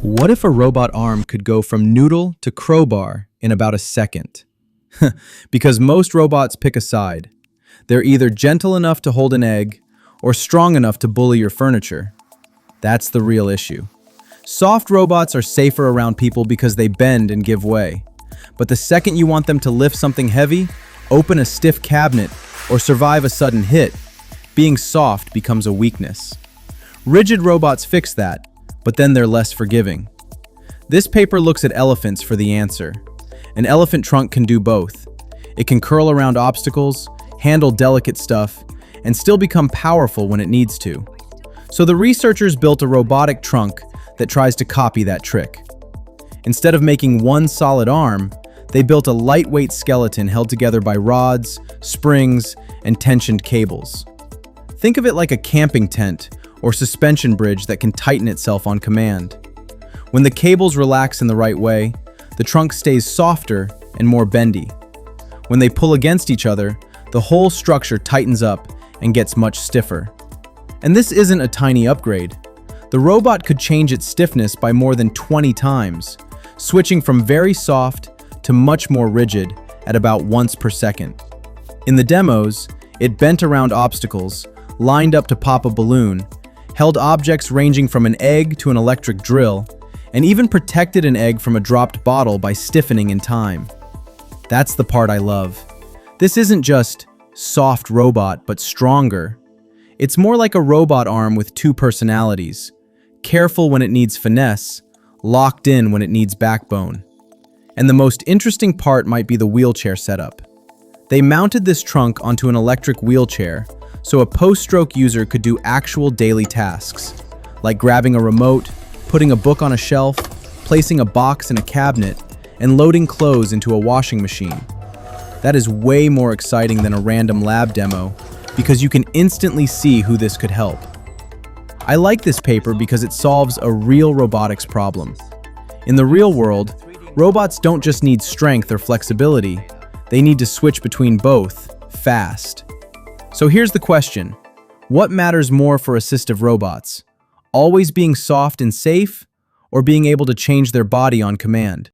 What if a robot arm could go from noodle to crowbar in about a second? Because most robots pick a side. They're either gentle enough to hold an egg or strong enough to bully your furniture. That's the real issue. Soft robots are safer around people because they bend and give way. But the second you want them to lift something heavy, open a stiff cabinet, or survive a sudden hit, being soft becomes a weakness. Rigid robots fix that, but then they're less forgiving. This paper looks at elephants for the answer. An elephant trunk can do both. It can curl around obstacles, handle delicate stuff, and still become powerful when it needs to. So the researchers built a robotic trunk that tries to copy that trick. Instead of making one solid arm, they built a lightweight skeleton held together by rods, springs, and tensioned cables. Think of it like a camping tent or suspension bridge that can tighten itself on command. When the cables relax in the right way, the trunk stays softer and more bendy. When they pull against each other, the whole structure tightens up and gets much stiffer. And this isn't a tiny upgrade. The robot could change its stiffness by more than 20 times, switching from very soft to much more rigid at about once per second. In the demos, it bent around obstacles, lined up to pop a balloon, held objects ranging from an egg to an electric drill, and even protected an egg from a dropped bottle by stiffening in time. That's the part I love. This isn't just soft robot, but stronger. It's more like a robot arm with two personalities, careful when it needs finesse, locked in when it needs backbone. And the most interesting part might be the wheelchair setup. They mounted this trunk onto an electric wheelchair so a post-stroke user could do actual daily tasks, like grabbing a remote, putting a book on a shelf, placing a box in a cabinet, and loading clothes into a washing machine. That is way more exciting than a random lab demo because you can instantly see who this could help. I like this paper because it solves a real robotics problem. In the real world, robots don't just need strength or flexibility, they need to switch between both, fast. So here's the question. What matters more for assistive robots? Always being soft and safe, or being able to change their body on command?